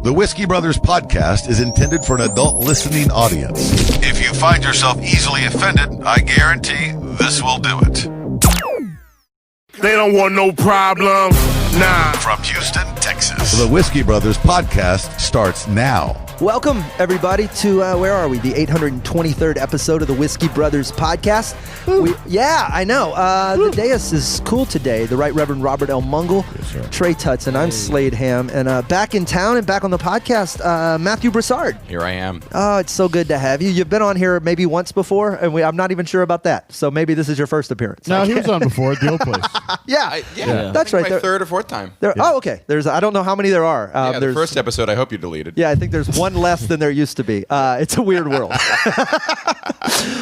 The Whiskey Brothers podcast is intended for an adult listening audience. If you find yourself easily offended, I guarantee this will do it. They don't want no problem. Nah. From Houston, Texas, the Whiskey Brothers podcast starts now. Welcome, everybody, to, where are we? The 823rd episode of the Whiskey Brothers podcast. I know. The dais is cool today. The Right Reverend Robert L. Mungle, yes, Trey Tutson, I'm Slade Ham, and back in town and back on the podcast, Matthew Broussard. Here I am. Oh, it's so good to have you. You've been on here maybe once before, and I'm not even sure about that. So maybe this is your first appearance. No, he was on before at the old place. Yeah, that's right. My third or fourth time. Oh, okay. I don't know how many there are. The first episode I hope you deleted. Yeah, I think there's one less than there used to be. It's a weird world.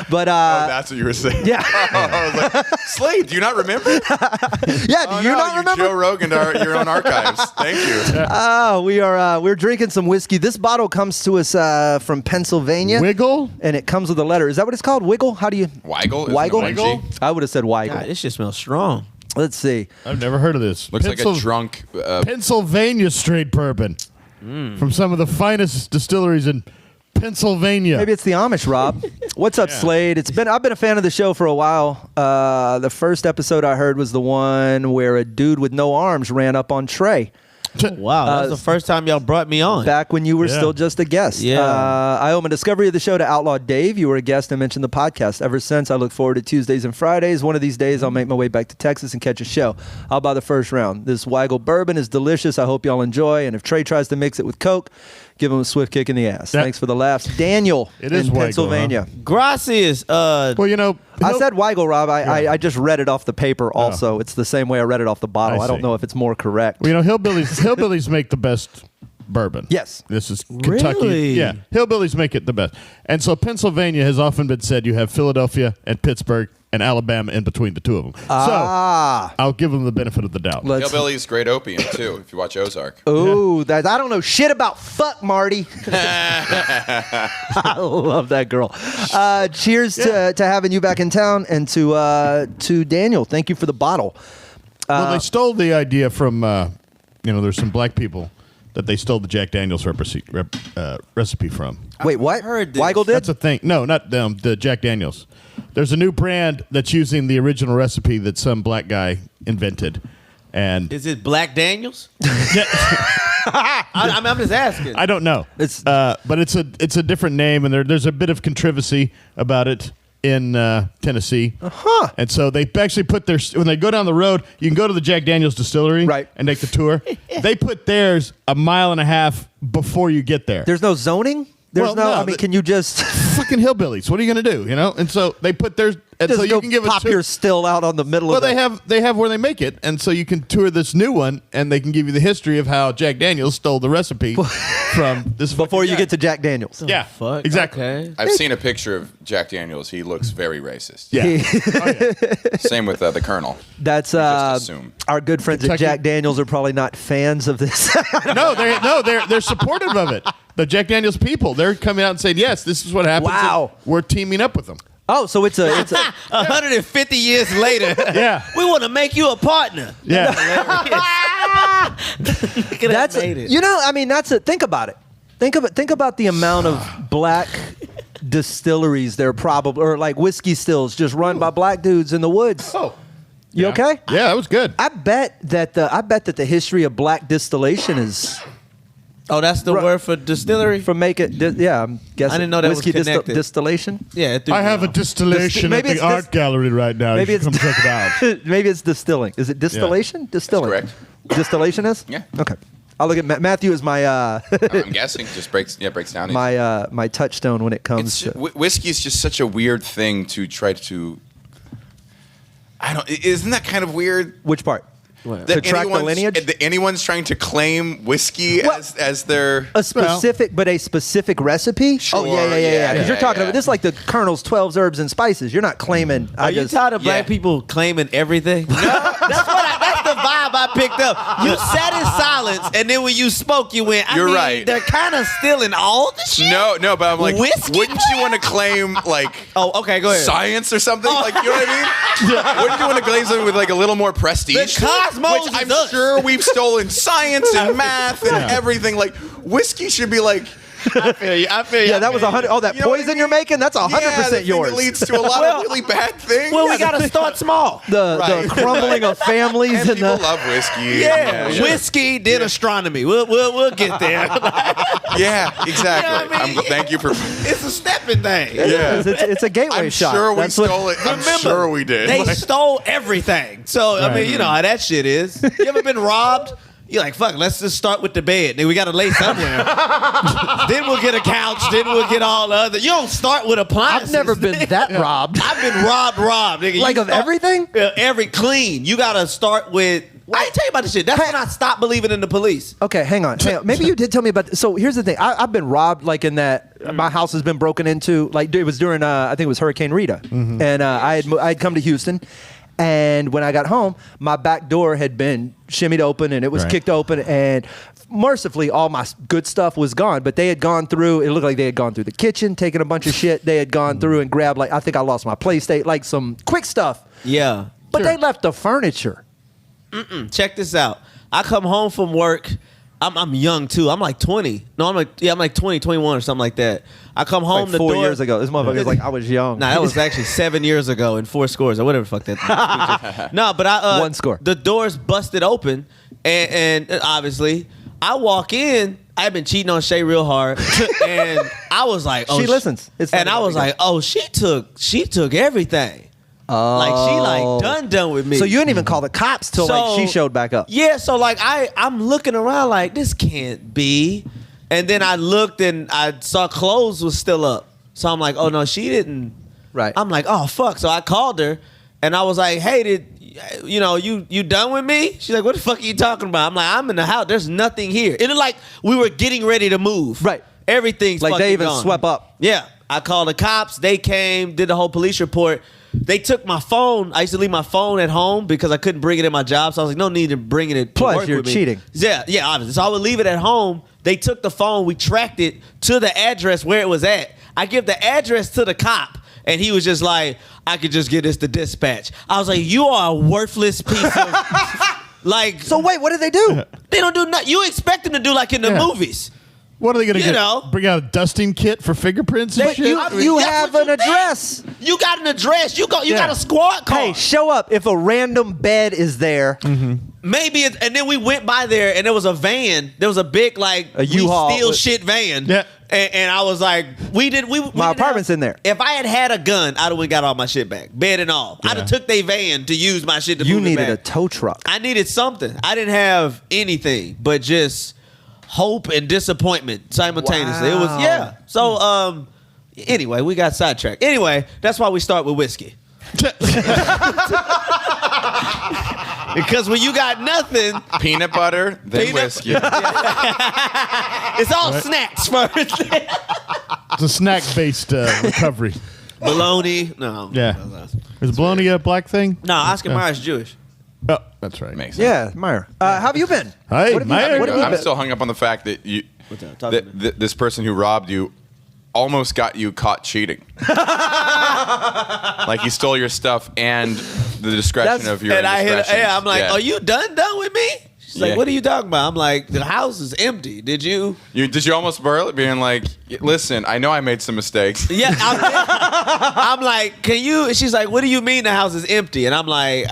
But that's what you were saying. Yeah. I was like, Slade, do you not remember? Yeah, do you not remember? Joe Rogan, your own archives. Thank you. We're drinking some whiskey. This bottle comes to us from Pennsylvania. Wiggle? And it comes with a letter. Is that what it's called? Wiggle? How do you? Weigel? Weigel? I would have said Weigel. God, this just smells strong. Let's see. I've never heard of this. Looks like a drunk... Pennsylvania straight bourbon. From some of the finest distilleries in Pennsylvania. Maybe it's the Amish, Rob. What's up, Slade? I've been a fan of the show for a while. The first episode I heard was the one where a dude with no arms ran up on Trey. Wow, that was the first time y'all brought me on. Back when you were still just a guest. Yeah. I owe my discovery of the show to Outlaw Dave. You were a guest and mentioned the podcast. Ever since, I look forward to Tuesdays and Fridays. One of these days, I'll make my way back to Texas and catch a show. I'll buy the first round. This Weigel bourbon is delicious. I hope y'all enjoy. And if Trey tries to mix it with Coke, give him a swift kick in the ass. Thanks for the laughs. Daniel in Weigel, Pennsylvania. Huh? Gracias. Well, you know... I said Weigel, Rob. I just read it off the paper also. It's the same way I read it off the bottle. I don't know if it's more correct. Well, you know, hillbillies make the best bourbon. Yes. This is Kentucky. Really? Yeah. Hillbillies make it the best. And so Pennsylvania has often been said you have Philadelphia and Pittsburgh and Alabama in between the two of them. So I'll give them the benit of the doubt. Hillbilly's great opium, too, if you watch Ozark. Ooh, I don't know shit about fuck, Marty. I love that girl. Cheers to having you back in town, and to Daniel. Thank you for the bottle. Well, they stole the idea from, there's some black people that they stole the Jack Daniels recipe from. Wait, what? Heard this. Weigel did? That's a thing. No, not them, the Jack Daniels. There's a new brand that's using the original recipe that some black guy invented. And Is it Black Daniels? I'm just asking. I don't know. But it's a different name, and there's a bit of controversy about it in Tennessee. And so they actually put when they go down the road, you can go to the Jack Daniels distillery and take the tour. They put theirs a mile and a half before you get there. There's no zoning? Can you just... Fucking hillbillies. What are you going to do, And so they put theirs... And just so you can give pop your still out on the middle of they have where they make it, and so you can tour this new one, and they can give you the history of how Jack Daniels stole the recipe from this before you get to Jack Daniels. Yeah, fuck? exactly. Okay. I've seen a picture of Jack Daniels. He looks very racist. Yeah. Same with the Colonel. That's just assume. Our good friends at Jack Daniels are probably not fans of this. They're supportive of it. The Jack Daniels people, they're coming out and saying, yes, this is what happens. Wow. We're teaming up with them. Oh, so it's a 150 years later. Yeah. We want to make you a partner. Yeah. That's think about it. Think about the amount of black distilleries there probably, or like whiskey stills just run by black dudes in the woods. Oh. You okay? Yeah, that was good. I bet that the history of black distillation is... Oh, that's the word for distillery? I'm guessing. I didn't know that was whiskey connected. Distillation? Yeah. I have a distillation at the art gallery right now. Maybe you should come check it out. Maybe it's distilling. Is it distillation? Yeah. Distilling. That's correct. Distillation is? Yeah. Okay. I'll look at Matthew is my... I'm guessing. Just breaks down. My touchstone when it comes to... Whiskey is just such a weird thing to try to... Isn't that kind of weird? Which part? To track the lineage? Anyone's trying to claim whiskey as their... a specific recipe? Sure, yeah. Because you're talking about this, like the Colonel's 12 herbs and spices. You're not claiming... Are you tired of black people claiming everything? No. That's the vibe I picked up. You sat in silence, and then when you spoke, you went, You're right. They're kind of stealing all the shit. No, but I'm like, Whiskey wouldn't you want to claim like Oh, okay, go ahead. science or something? Like, you know what I mean? Wouldn't you want to claim something with like a little more prestige? The cosmos Which is I'm us. sure we've stolen science and math and everything. Like, whiskey should be like. I feel you. Yeah, that was 100. Oh, that You know what I poison mean? you're making? That's 100% the thing yours. that leads to a lot of really bad things. Well, we got to start small. the Right. crumbling of families and and people the. love whiskey. Yeah, whiskey, then astronomy. We'll get there. Yeah, exactly. You know what I mean? Thank you for. It's a stepping thing. Yeah. It's a gateway I'm shot. sure we That's what- stole it. I'm sure we did. They stole everything. So, I mean, you know how that shit is. You ever been robbed? You're like, fuck, let's just start with the bed. Then we got to lay somewhere. Then we'll get a couch. Then we'll get all the other. You don't start with appliances. I've never been that robbed. I've been robbed, nigga. Like of everything? Every clean. You got to start with. I ain't tell you about this shit. That's when I stopped believing in the police. Okay, hang on. Maybe you did tell me about this. So here's the thing. I've been robbed, like in that my house has been broken into. Like it was during, I think it was Hurricane Rita. And I'd come to Houston. And when I got home, my back door had been shimmied open and it was kicked open. And mercifully, all my good stuff was gone. But they had gone through, it looked like they had gone through the kitchen, taken a bunch of shit. They had gone through and grabbed, like, I think I lost my PlayStation, like some quick stuff. Yeah. But they left the furniture. Check this out. I come home from work. I'm young too. I'm like 20. No, I'm like 20, 21 or something like that. I come home. Like the 4 door, years ago. This motherfucker's like, I was young. Nah, that was actually 7 years ago in 4 scores or whatever the fuck that. No, but I One score. The door's busted open, and obviously I walk in. I've been cheating on Shay real hard, and I was like, oh, She listens. It's and not I was about to like, oh, she took everything. Like she like done with me. So you didn't even call the cops till like she showed back up. Yeah, so like I'm looking around like this can't be. And then I looked and I saw clothes was still up. So I'm like, oh no, she didn't. Right. I'm like, oh fuck. So I called her and I was like, hey, you done with me? She's like, what the fuck are you talking about? I'm like, I'm in the house. There's nothing here. It looked like we were getting ready to move. Right. Everything's Like fucking they even gone. swept up. Yeah. I called the cops. They came, did the whole police report. They took my phone. I used to leave my phone at home because I couldn't bring it in my job. So I was like, no need to bringing it to Plus, work you're with me. cheating. Yeah, obviously. So I would leave it at home. They took the phone. We tracked it to the address where it was at. I give the address to the cop. And he was just like, I could just get this to dispatch. I was like, you are a worthless piece of... like... So wait, what did they do? They don't do nothing. You expect them to do like in the movies. What are they going to You get? know. Bring out a dusting kit for fingerprints and Wait, shit? you That's have what an you think. address. You got an address. You got a squad car. Hey, show up if a random bed is there. Maybe, and then we went by there, and there was a van. There was a big like A U-Haul we steal with- shit van. Yeah. And I was like, we didn't apartment's have, in there. If I had had a gun, I'd have got all my shit back, bed and all. I'd have took their van to use my shit to You move it needed a back. tow truck. I needed something. I didn't have anything but just hope and disappointment simultaneously. It was Wow. So anyway, we got sidetracked. Anyway, that's why we start with whiskey. Because when you got nothing, Peanut butter, then Peanut- whiskey. it's all snacks first. It's a snack-based recovery. Bologna. No. Yeah. Is bologna a black thing? No, Oscar Mayer is Jewish. Oh, that's right. Makes sense. Yeah, Meyer. How have you been? Hey, What have you- Meyer. what have you I'm been- still hung up on the fact that you, that? Talk to me. this person who robbed you, almost got you caught cheating. Like he stole your stuff and the discretion of your And I hit. indiscretions. Yeah, I'm like, Yeah. are you done with me? She's like, Yeah. what are you talking about? I'm like, the house is empty. Did you? Did you almost burl it, being like, listen, I know I made some mistakes. Yeah. I'm like, can you? She's like, what do you mean the house is empty? And I'm like,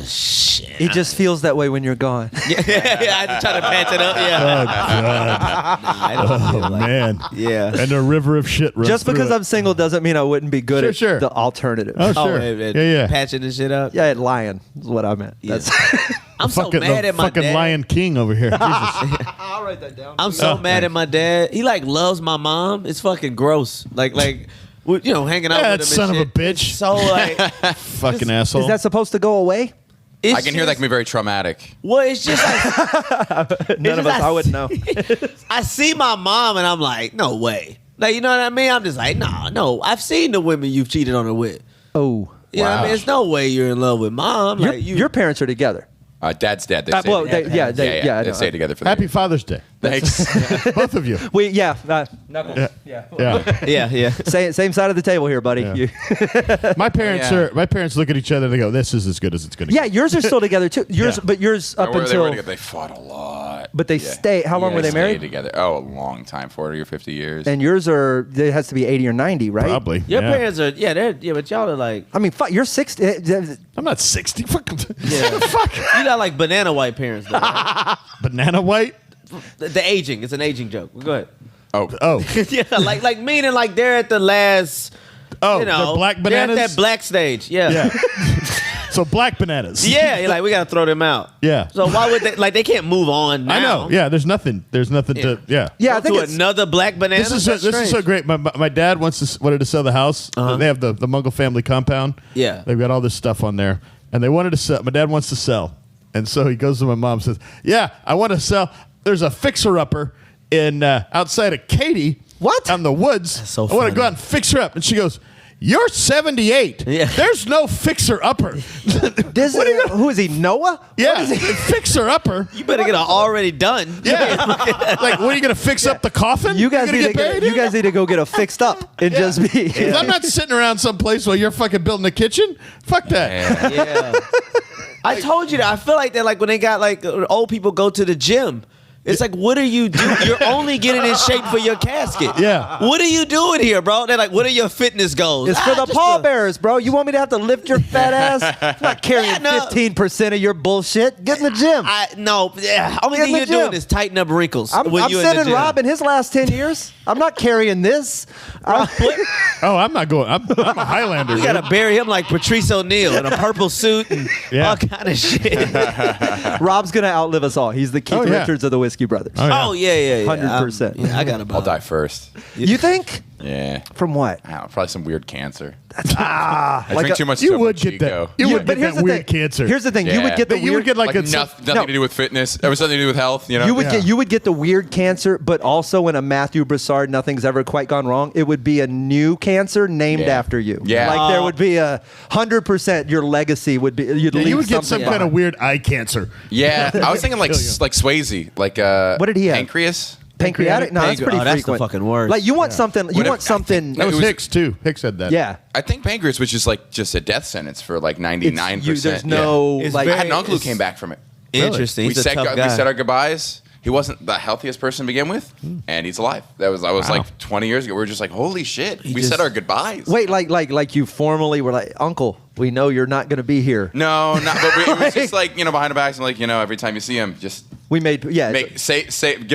shit. He just feels that way when you're gone. Yeah, I had to try to patch it up. Yeah. Oh, God. Oh, man. Yeah. And a river of shit runs Just because through I'm single doesn't mean I wouldn't be good Sure, at sure. the alternative. Oh, sure. Yeah. Patching this shit up. Yeah, at lying is what I meant. Yeah. That's I'm so Fucking, mad the at my fucking dad. Lion King over here. Jesus. I'll write that down. I'm so Oh, mad at my dad. He like loves my mom. It's fucking gross. Like we- hanging out That with him. son and of a shit. bitch. It's so like, Fucking asshole. Is that supposed to go away? it's I can hear that just- can be very traumatic. Well, it's just like None of us, I wouldn't know. I see my mom and I'm like, no way. Like, you know what I mean? I'm just like, no. I've seen the women you've cheated on her with. Oh. You know what I mean? There's no way you're in love with mom. Like Your parents are together. Dad's dead. They Well, stayed together. yeah, I They know. stayed together for the Happy year. Father's Day. Thanks. Both of you. Knuckles. Yeah. Yeah. Same side of the table here, buddy. Yeah. You- My parents look at each other and they go, "This is as good as it's going to yeah, get." yours are still together too. Yours, Yeah. but yours up They were until. together. They fought a lot. But they stay. How long were they stayed married? together? Oh, a long time, 40 or 50 years. And yours are. It has to be 80 or 90, right? Probably. Your yeah. parents are, but y'all are like, I mean, fuck, you're 60. I'm not 60. Fuck. fuck. You got like banana white parents, though. Right? Banana white. The aging. It's an aging joke. Go ahead. Oh. Yeah, like meaning like they're at the last. Oh, you know, the black they're at bananas. that black stage. Yeah. Yeah. So black bananas. Yeah, you're like we gotta throw them out. Yeah. So why would they? Like they can't move on now. I know. Yeah. There's nothing to. Yeah. Yeah, I Go think to it's. another black banana. This is so great. My dad wanted to sell the house. They have the Mungle family compound. Yeah. They've got all this stuff on there, and they wanted to sell. My dad wants to sell, and so he goes to my mom and says, "Yeah, I want to sell. There's a fixer-upper in outside of Katy. What? On the woods. That's so I want funny. to go out and fix her up." And she goes, "You're 78. Yeah. There's no fixer-upper." Who is he? Noah? Yeah, What is he? fixer-upper. You better get it already done. Yeah. Like, what are you going to fix up the coffin? You guys You're need gonna to get buried you in? guys need to go get a fixed up and just be. 'Cause I'm not sitting around someplace while you're fucking building a kitchen. Fuck that. Yeah. I told you that. I feel like that. Like when they got like old people go to the gym. It's like, what are you doing? You're only getting in shape for your casket. Yeah. What are you doing here, bro? They're like, what are your fitness goals? It's for the just pallbearers, bro. You want me to have to lift your fat ass? I'm not carrying Yeah, no. 15% of your bullshit. Get in the gym. No. Yeah. Only Get in thing the you're doing gym. is tighten up wrinkles. I'm when you in the sending gym. Rob in his last 10 years. I'm not carrying this. Oh, I'm not going. I'm a Highlander. You gotta bury him like Patrice O'Neal in a purple suit and Yeah. all kind of shit. Rob's going to outlive us all. He's the Keith Oh, yeah. Richards of the Whiskey Brothers. Oh, yeah. Yeah. 100%. Yeah, I got I'll about. die first. You think? Yeah. From what? I don't know, probably some weird cancer. Ah, I drink too much You Topo would get Chico. that. You would but get here's that the weird thing. cancer. Here's the thing. You Yeah. would get the But you weird. would get like a nothing No. to do with fitness. It was something to do with health. You know. You would Yeah. get the weird cancer, but also in a Matthew Broussard, nothing's ever quite gone wrong. It would be a new cancer named Yeah. after you. Yeah. like there would be 100%. Your legacy would be. You'd Yeah, leave you would get some something kind of behind. weird eye cancer. Yeah, I was thinking like Kill you. like Swayze, like What did he have? pancreas. Pancreatic? No, that's pretty Oh, that's the frequent. fucking worst. Like you want something. You Whatever. want something. That was It was- Hicks too. Hicks said that. Yeah. I think pancreas was just like just a death sentence for like 99%. There's no It's like. I had an very- uncle who it's- came back from it. Interesting. He's a tough guy. We said our goodbyes. He wasn't the healthiest person to begin with, and he's alive. I was like 20 years ago. We were just like, holy shit. We just- said our goodbyes. Wait, like you formally were like, Uncle, we know you're not going to be here. No, not. But it was just like behind the backs and like every time you see him, just We made give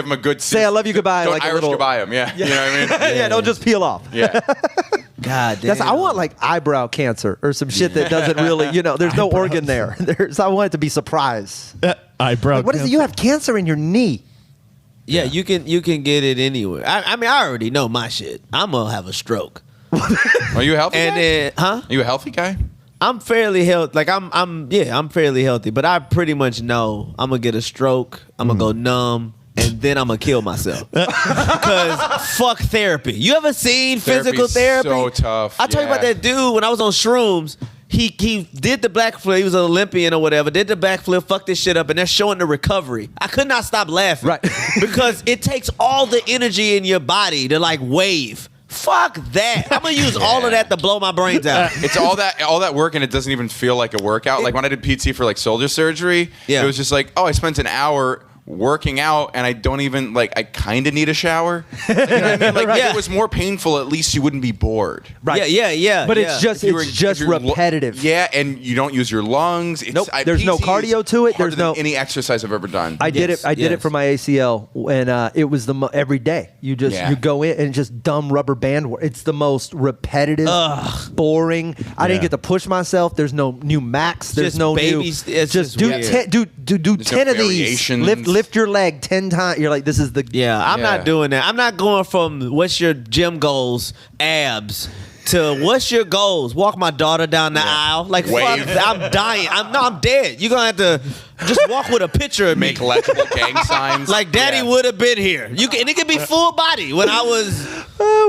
him a good Say I love you goodbye, Don't like a Irish little- goodbye him. Yeah, you know what I mean. yeah, don't just peel off. Yeah. God damn. I want like eyebrow cancer or some shit that doesn't really, there's no organ there. I want it to be surprise. Eyebrow. Like, what is it? You have cancer in your knee. Yeah, you can get it anywhere. I mean, I already know my shit. I'm gonna have a stroke. Are you a healthy And guy? then, huh? Are you a healthy guy? I'm fairly healthy. Like I'm fairly healthy. But I pretty much know I'm gonna get a stroke. I'm gonna go numb, and then I'm gonna kill myself. Because fuck therapy. You ever seen physical Therapy's therapy? so tough, I told you about yeah. that dude when I was on shrooms. He did the backflip. He was an Olympian or whatever. Did the backflip, fucked this shit up, and they're showing the recovery. I could not stop laughing. Right. Because it takes all the energy in your body to like wave. Fuck that. I'm gonna use all of that to blow my brains out. It's all that work, and it doesn't even feel like a workout. Like when I did PT for like shoulder surgery, Yeah. it was just like, I spent an hour working out, and I don't even I kind of need a shower. You know what I mean? Like Yeah. if it was more painful, at least you wouldn't be bored. Right. Yeah. But yeah. it's just If you're repetitive. Yeah, and you don't use your lungs. It's, Nope, there's no PT is cardio to it. harder There's no- than any exercise I've ever done. I did Yes, it. I did it yes. for my ACL, and it was every day. You just Yeah. you go in and just dumb rubber band work. It's the most repetitive, boring. I didn't Yeah. get to push myself. There's no new max. There's Just no baby new. st- it's just just do weird. 10. Do There's 10 no of these. variations. Lift your leg 10 times. You're like, this is the. Yeah, I'm Yeah. not doing that. I'm not going from what's your gym goals, abs, to what's your goals? Walk my daughter down the aisle. Like, Wave. fuck, I'm dying. I'm dead. You're going to have to just walk with a picture of me. Make legible gang signs. Like, daddy Yeah. would have been here. And it could be full body when I was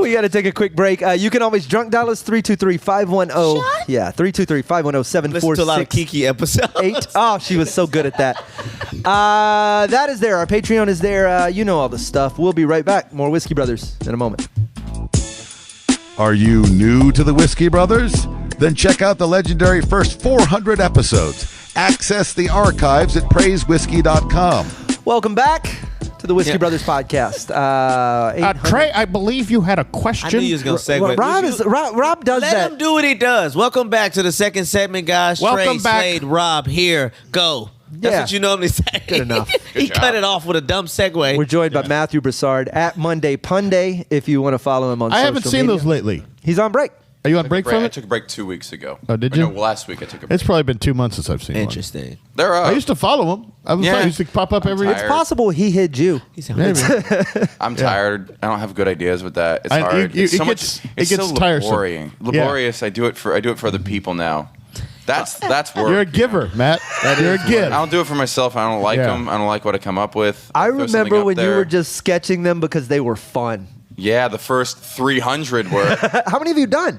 We got to take a quick break. You can always drunk dial us 323-510. Yeah, 323-510-7468. Listen to a lot of Kiki episodes. Oh, she was so good at that. That is there. Our Patreon is there. You know all the stuff. We'll be right back. More Whiskey Brothers in a moment. Are you new to the Whiskey Brothers? Then check out the legendary first 400 episodes. Access the archives at praisewhiskey.com. Welcome back to the Whiskey Brothers podcast. Trey, I believe you had a question. I knew you was going to segue. Rob does Let that. him do what he does. Welcome back to the second segment, guys. Welcome Trey, back. Slade, Rob, here. Go. That's Yeah. what you normally say. Good enough. He cut it off with a dumb segue. We're joined by Matthew Broussard at Monday Punday. If you want to follow him on I social haven't seen media. those lately. He's on break. Are you on break from I it? took a break 2 weeks ago. Oh, did Or you? No, last week I took a break. It's probably been 2 months since I've seen one. Interesting. They're up. I used to follow him. I used to pop up every. tired. Possible he hid you. He's Maybe. I'm tired. I don't have good ideas with that. It's hard. It It's so gets- much. it It's gets so tiresome. laborious. Yeah. I do it for other people now. That's work. You're a giver, Matt. You're a I giver. don't do it for myself. I don't like Yeah. them. I don't like what I come up with. I Throw something remember up when you there. were just sketching them because they were fun. Yeah, the first 300 were How many have you done?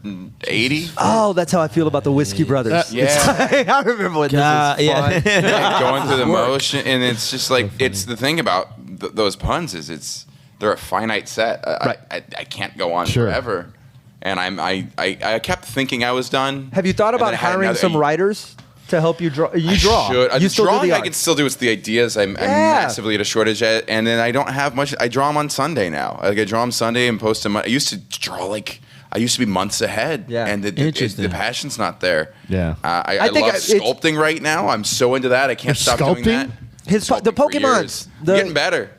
480. Oh, that's how I feel about the Whiskey Brothers. Yeah. I remember when this was fun. Yeah, going through the motion, and it's just like it's the thing about those puns is they're a finite set. Right. I can't go on Sure. forever, and I kept thinking I was done. Have you thought and about then I had hiring another- some writers to help you draw? You draw. Should. You The still drawing do the I art. can still do. It's the ideas. I'm massively at a shortage at, and then I don't have much. I draw them on Sunday now. Like I draw them Sunday and post them. I used to draw I used to be months ahead. Yeah. And Interesting. the passion's not there. Yeah. I think love it's- sculpting right now. I'm so into that. I can't You're stop doing that. sculpting? The Sculpting for Pokemons. years. Getting better.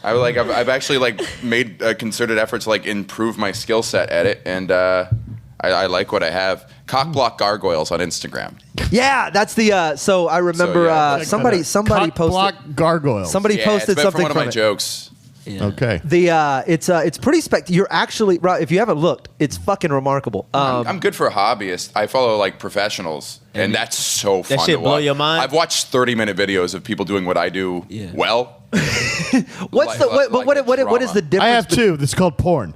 I've actually made a concerted effort to improve my skill set at it, and I like what I have. Cockblock gargoyles on Instagram. Yeah, that's the. So I remember somebody Cock posted. block gargoyles. Somebody Yeah, posted it's something from one of my it. jokes. Okay. It's pretty You're actually, if you haven't looked, it's fucking remarkable. I'm good for a hobbyist. I follow professionors, and that's so fun. shit to blow watch. your mind? I've watched 30-minute videos of people doing what I do well. What's what is the difference? I have two. This is called porn.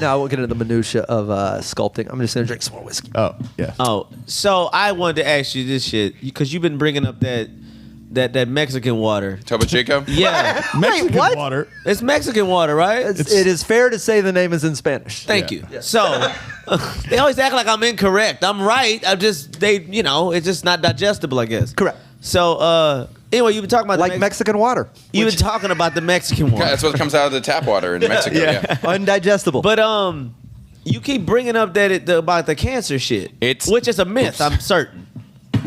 No, I won't get into the minutia of sculpting. I'm just gonna drink some more whiskey. Oh, yeah. Oh, so I wanted to ask you this shit because you've been bringing up that Mexican water. Topo Chico? Yeah, Mexican what? water. it's Mexican water, right? It is fair to say the name is in Spanish. Thank you. So they always act like I'm incorrect. I'm right. it's just not digestible, I guess. Correct. So anyway, you've been talking about Like Mexican water. You've been talking about the Mexican Yeah, water, that's what comes out of the tap water in Mexico. Yeah. Undigestible. but you keep bringing up about the cancer shit, which is a myth. I'm certain.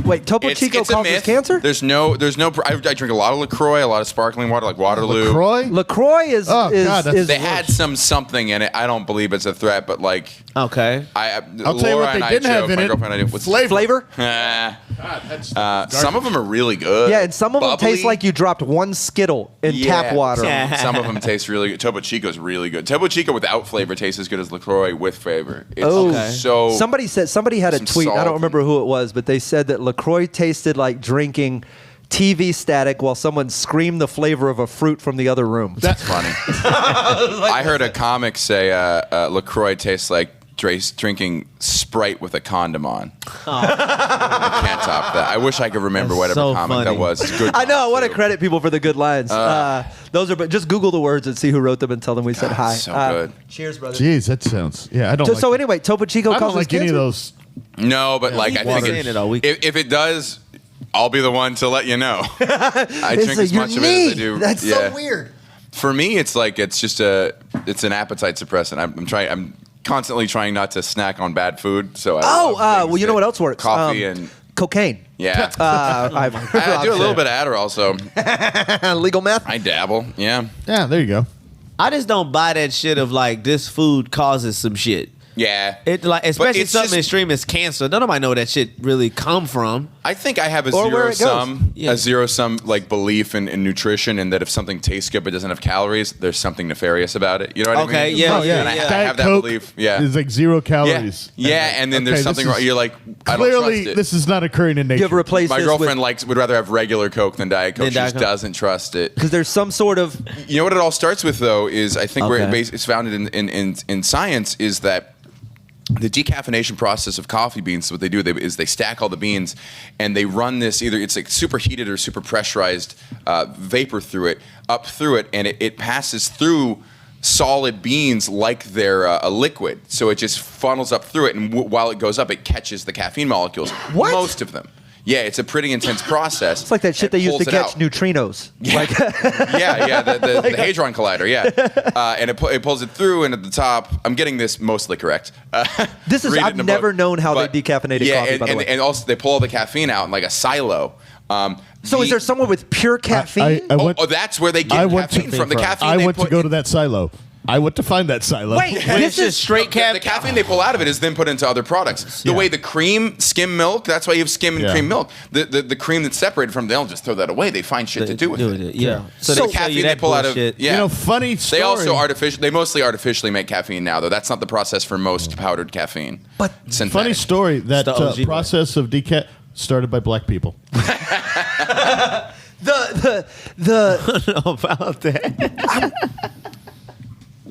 Wait, Topo Chico it's a causes myth. cancer? There's no. I drink a lot of LaCroix, a lot of sparkling water, like Waterloo. LaCroix? LaCroix is. Oh, God, that's- They had something in it. I don't believe it's a threat, but Okay. I'll I'll tell you what they didn't have in it. flavor. Some of them are really good. Yeah, and some of them Bubbly. taste like you dropped one Skittle in tap water. Some of them taste really good. Topo Chico's really good. Topo Chico without flavor tastes as good as LaCroix with flavor. It's so. Somebody had a Some tweet. I salt don't remember who it was, but they said that LaCroix tasted like drinking TV static while someone screamed the flavor of a fruit from the other room. That's funny. I heard a comic say LaCroix tastes like drinking Sprite with a condom on. I can't top that. I wish I could remember whatever so comic funny. that was. It's a good. I know. I want to too. credit people for the good lines. Those are, but just Google the words and see who wrote them and tell them we said hi. so good. Cheers, brother. Jeez, that sounds. Yeah, I don't. So anyway, Topo Chico I don't causes like cancer? any of those. No, but I Keep think saying it all week. if it does, I'll be the one to let you know. I drink as your much of it as I knee. do. That's Yeah. so weird. For me, it's an appetite suppressant. I'm constantly trying not to snack on bad food. So Well, you know what else works? Coffee and cocaine. yeah. I've heard I do a Rob little bit of Adderall, so say. Legal meth. I dabble. Yeah. Yeah, there you go. I just don't buy that shit of this food causes some shit. Yeah. It like But especially it's something just- extreme as cancer. Don't nobody know where that shit really come from. I think I have a Or where it goes. Yeah. zero sum like belief in nutrition, and that if something tastes good but doesn't have calories, there's something nefarious about it. You know what I Okay, mean? yeah, Oh, yeah. And I Diet have that Coke belief. Yeah. is like 0 Yeah. calories. Yeah, and then there's Okay, something this wrong. is- You're like, I don't Clearly, trust it. this is not occurring in nature. You ever replace My this girlfriend would rather have regular Coke than Diet Coke. Than She Diet just Coke. doesn't trust it. because there's some sort of You know what it all starts with, though, is I think where Okay. it's founded in science is that the decaffeination process of coffee beans, what they do is they stack all the beans and they run this, either it's like super heated or super pressurized vapor through it, and it passes through solid beans like they're a liquid. So it just funnels up through it, and while it goes up, it catches the caffeine molecules. What? Most of them. Yeah, it's a pretty intense process. it's like that shit and they used to pulls it catch out. neutrinos. Like the Hadron Collider, and it pulls it through, and at the top, I'm getting this mostly correct. This is- Read it I've in a never book. known how they decaffeinated coffee, by the way. And also they pull all the caffeine out in like a silo. So is there someone with pure caffeine? I went, that's where they get caffeine from. The caffeine I they went to put go in- to that silo. I went to find that silo. Wait, This this is is straight the caffeine they pull out of it is then put into other products. The Yeah. way the cream, skim milk, that's why you have skim and Yeah. cream milk. The cream that's separated from, they don't just throw that away. They find shit to do with it. Yeah. So they the tell caffeine you they that pull out of bullshit. yeah. You know, funny story. They also they mostly artificially make caffeine now, though. That's not the process for most powdered caffeine. But Synthetic. Funny story. That It's the OG way. process of decaf started by black people. the about that.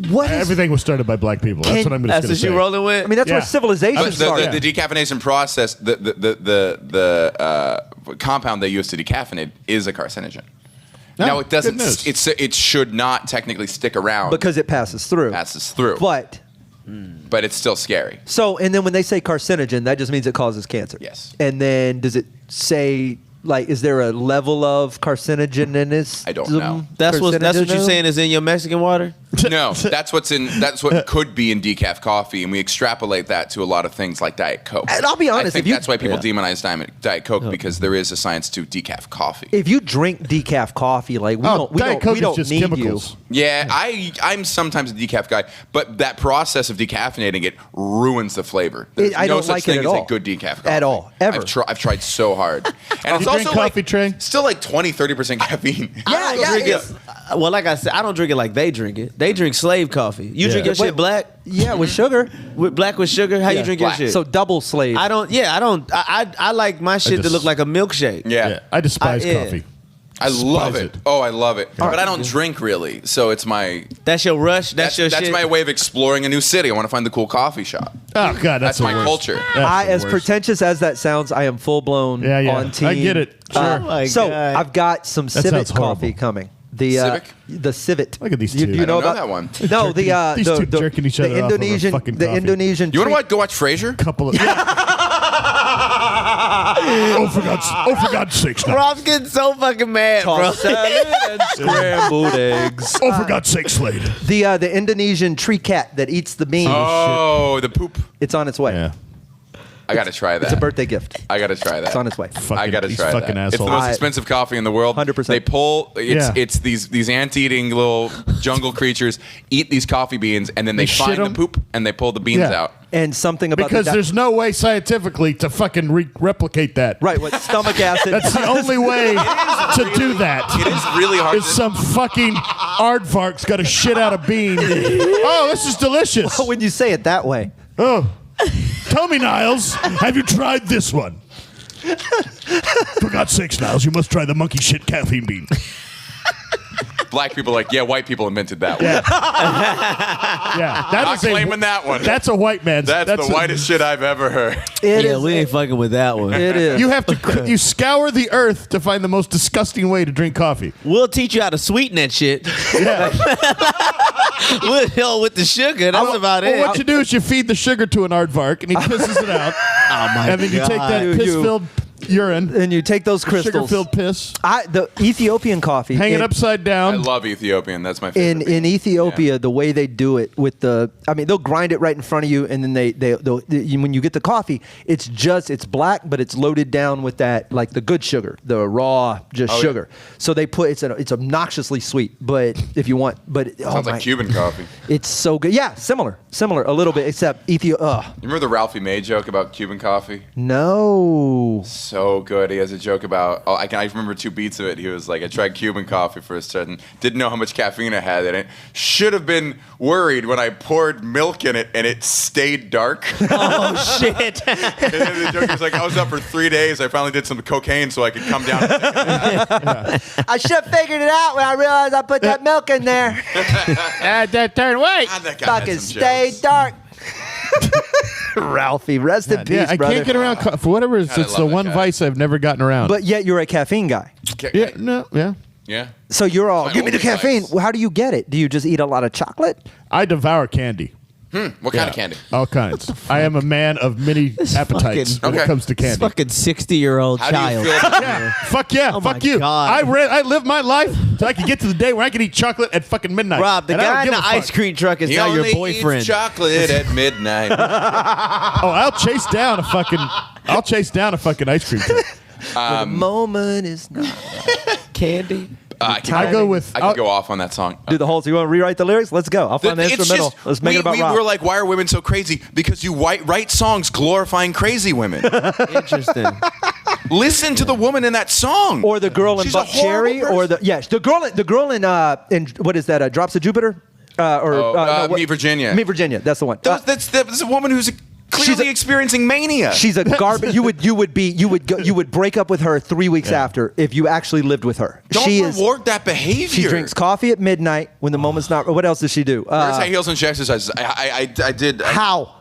what is? Everything was started by black people. That's what I'm That's going to what say. you rolling with. I mean, that's where Yeah. civilization The, started. the decaffeination process, the compound they use to decaffeinate is a carcinogen. No, now it doesn't. good news. It should not technically stick around because it passes through. passes through, But but it's still scary. so, and then when they say carcinogen, that just means it causes cancer. Yes. And then does it say like, is there a level of carcinogenism? I don't know. That's what you're Carcinogenism? saying is in your Mexican water. No, that's what could be in decaf coffee, and we extrapolate that to a lot of things like Diet Coke. And I'll be honest, I think if you- that's why people demonize Diet Coke because there is a science to decaf coffee. If you drink decaf coffee, like we Oh, Diet Coke we is don't just need chemicals. Yeah, I'm sometimes a decaf guy, but that process of decaffeinating it ruins the flavor. There's I no don't such like it thing at as all. a good decaf coffee. At all, ever. I've tried so hard. And it's You drink also coffee, Trey? still like 20-30% caffeine. Yeah, yeah. Drink it's- it. Well, like I said, I don't drink it like they drink it. They drink Slade coffee. You drink your Wait, shit black? Yeah, with sugar. With black with sugar? How you drink black. your shit? So double Slade. I don't. Yeah, I don't. I like my shit to just- look like a milkshake. Yeah. I despise yeah. coffee. I love Despise it. it. Oh, I love it. But I don't drink really, so it's my That's your rush. That's your shit. my way of exploring a new city. I want to find the cool coffee shop. Oh God, That's the my worst. culture. That's I, the as worst. pretentious as that sounds, I am full blown Yeah, yeah. on team. I get it. Sure. Oh my so God. I've got some That Civet sounds horrible. coffee coming. The Civic? the Civet. Look at these You, two. do you I know don't know about that one. No, the These two jerking each other the off over Indonesian fucking the coffee. Indonesian. You want treat- to go watch Frasier? Couple of. oh for God's sakes! Now. Bro, I'm getting so fucking mad, bro. Tossed salad and scrambled eggs. Oh for God's sake, Slade! The Indonesian tree cat that eats the beans. Oh, the poop. It's on its way. Yeah. I got to try that. It's a birthday gift. I got to try that. It's on its way. I got to these try fucking that. It's the assholes. most expensive coffee in the world. 100%. They pull. Yeah. It's these ant-eating little jungle creatures eat these coffee beans, and then they shit find the 'em? poop and they pull the beans Yeah. out. And something about Because the there's no way scientifically to fucking replicate that. right what stomach acid. That's the only way to do that. It is really hard. Is some fucking aardvark's got a shit out of bean. Oh, this is delicious. when you say it that way. Oh. Tell me, Niles, have you tried this one? For God's sakes, Niles, you must try the monkey shit caffeine bean. Black people are like, yeah, white people invented that one. Yeah, that Not is a- claiming that one. That's a white man's. That's the a- whitest shit I've ever heard. It Yeah, is- we ain't fucking with that one. It is. You have to. You scour the earth to find the most disgusting way to drink coffee. We'll teach you how to sweeten that shit. Yeah. With the sugar. That's about Well, it. what you do is you feed the sugar to an aardvark, and he pisses it out. Oh my And then you take that You- piss-filled urine. And you take those crystals. Sugar-filled piss. The Ethiopian coffee. Hang it upside down. I love Ethiopian. That's my favorite. In Ethiopia, the way they do it with they'll grind it right in front of you, and then they'll when you get the coffee, it's black, but it's loaded down with that, like the good sugar, the raw sugar. Yeah. So they put it's obnoxiously sweet, but if you want, Sounds like Cuban coffee. It's so good. Yeah, similar a little bit, except You remember the Ralphie May joke about Cuban coffee? No. So good. He has a joke about. I remember 2 beats of it. He was like, I tried Cuban coffee for a second, didn't know how much caffeine it had in it. Should have been worried when I poured milk in it and it stayed dark. Oh shit! And then the joke was like, I was up for 3 days. I finally did some cocaine so I could come down. I should have figured it out when I realized I put that milk in there. That turned white. God, that guy had Fucking some stay jokes. dark. Ralphie, rest in peace, Yeah, I brother. can't get around for whatever. It's I the love that one guy. vice I've never gotten around. But yet you're a caffeine guy. yeah, no, yeah. Yeah. So you're all, My give me the only caffeine. vice. Well, how do you get it? Do you just eat a lot of chocolate? I devour candy. What kind of candy? All kinds. I am a man of many appetites fucking- when it Okay. comes to This candy. fucking 60-year-old How child. do you feel? Yeah. Fuck yeah. Oh Fuck my you. God. I live my life so I can get to the day where I can eat chocolate at fucking midnight. Rob, the And I don't guy in give the a fuck. ice cream truck is He now your only boyfriend. eats chocolate at midnight. Oh, I'll chase down a fucking ice cream truck. The moment is not. Candy. I I go with. could go off on that song. Do the whole, you want to rewrite the lyrics? Let's go. I'll find the It's instrumental. just- Let's make it about we Rob. were like, why are women so crazy? Because you write songs glorifying crazy women. Interesting. Listen to the woman in that song. or the girl in She's a Buck Cherry, horrible or the girl in what is that? Drops of Jupiter, Me, Virginia. Me, Virginia. That's the one. That's a woman who's clearly experiencing mania. She's a garbage. You would break up with her 3 weeks after if you actually lived with her. Don't reward that behavior. She drinks coffee at midnight when the moment's not. What else does she do? Where's high heels and she exercises? I did. How?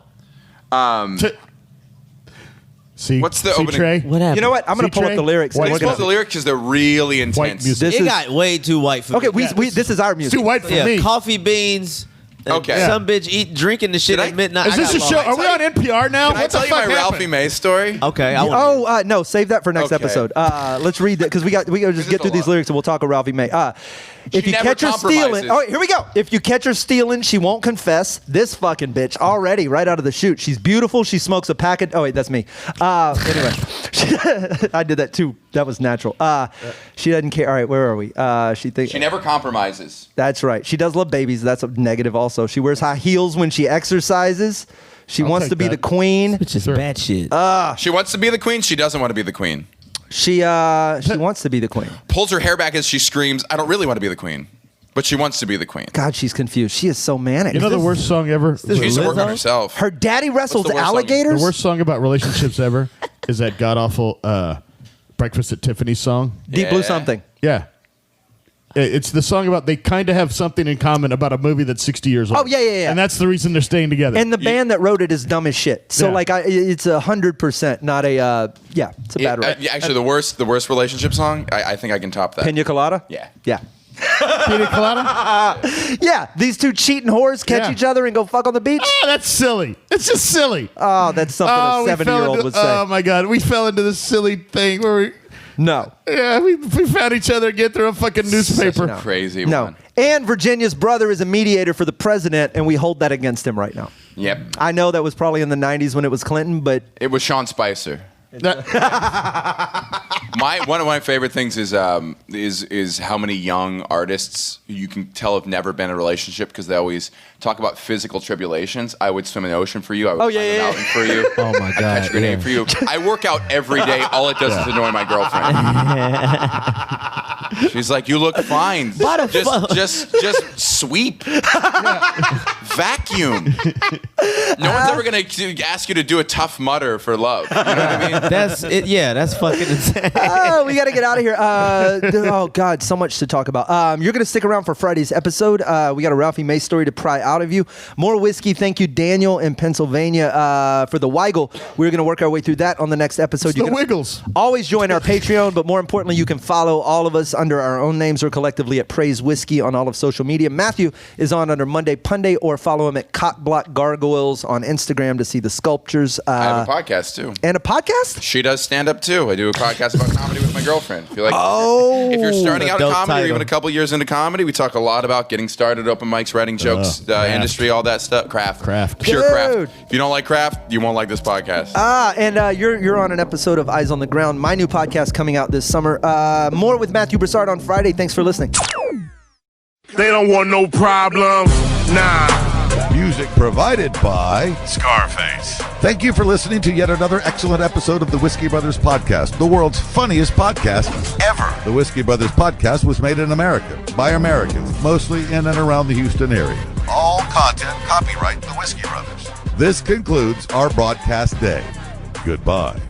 See, What's the see opening? Trey? What happened? You know what? I'm going See, to pull up Trey? the lyrics. White and we're Explode gonna- the lyrics because they're really intense. music. This It is got way too white for okay. me. This is our It's music. too white for Yeah, me. coffee beans. and Okay. Some bitch drinking the shit Did at I- midnight. Is this I a got show? lost. Are we on NPR now? Can I What the tell you fuck my happened? Ralphie May story? Okay. I want No, save that for next Okay. episode. Let's read that because we got to just This get is through a these lot. lyrics and we'll talk of Ralphie May. If you never catch her stealing, compromises. all right, here we go. If you catch her stealing, she won't confess. This fucking bitch already right out of the chute. She's beautiful. She smokes a packet. Oh wait, that's me. Anyway, I did that too. That was natural. She doesn't care. All right, where are we? She thinks She never compromises. that's right. She does love babies. That's a negative also. She wears high heels when she exercises. She I'll wants take to be that. the queen. Which is bad shit. She wants to be the queen. She doesn't want to be the queen. She wants to be the queen. Pulls her hair back as she screams, I don't really want to be the queen. But she wants to be the queen. God, she's confused. She is so manic. You know the worst song ever? She needs to work on Lizzo? herself. Her daddy wrestles What's the worst song? alligators. The worst song about relationships ever is that god awful Breakfast at Tiffany's song. Deep Blue Yeah. something. Yeah. It's the song about they kind of have something in common about a movie that's 60 years old. Oh, yeah. And that's the reason they're staying together. And the band that wrote it is dumb as shit. So Yeah. it's 100% not a it's a bad rap. Yeah, actually, the worst relationship song, I think I can top that. Pina Colada. Yeah. Yeah. Pina Colada? Yeah. These two cheating whores catch Yeah. each other and go fuck on the beach. Oh, that's silly. It's just silly. Oh, that's something a we fell 70-year-old into- would say. Oh, my God. We fell into this silly thing where No. we found each other get through a fucking newspaper. No. Crazy No. one. And Virginia's brother is a mediator for the president, and we hold that against him right now. Yep. I know that was probably in the 90s when it was Clinton, but It was Sean Spicer. One of my favorite things is how many young artists you can tell have never been in a relationship because they always talk about physical tribulations. I would swim in the ocean for you. I would climb a mountain for you. Oh, my God, Catch a grenade yeah. for you. I work out every day. All it does is annoy my girlfriend. She's like, "You look fine. Why the fuck? Just sweep, vacuum. No one's ever gonna ask you to do a tough mutter for love. You know what I mean?" That's it. Yeah, that's fucking insane. oh, we got to get out of here. Oh, God, so much to talk about. You're going to stick around for Friday's episode. We got a Ralphie May story to pry out of you. More whiskey. Thank you, Daniel in Pennsylvania, for the Weigel. We're going to work our way through that on the next episode. It's You the can Wiggles. always join our Patreon, but more importantly, you can follow all of us under our own names or collectively at Praise Whiskey on all of social media. Matthew is on under Monday Punday, or follow him at Cockblock Gargoyle Boils on Instagram to see the sculptures. I have a podcast too. And a podcast? She does stand up too. I do a podcast about comedy with my girlfriend. If you're starting out in Dope comedy or title. even a couple years into comedy, we talk a lot about getting started, open mics, writing jokes, industry, all that stuff. Craft. Pure Dude. craft. If you don't like craft, you won't like this podcast. And you're on an episode of Eyes on the Ground, my new podcast coming out this summer. More with Matthew Broussard on Friday. Thanks for listening. They don't want no problems. Nah. Music provided by Scarface. Thank you for listening to yet another excellent episode of the Whiskey Brothers Podcast, the world's funniest podcast ever. The Whiskey Brothers Podcast was made in America by Americans, mostly in and around the Houston area. All content copyright the Whiskey Brothers. This concludes our broadcast day. Goodbye.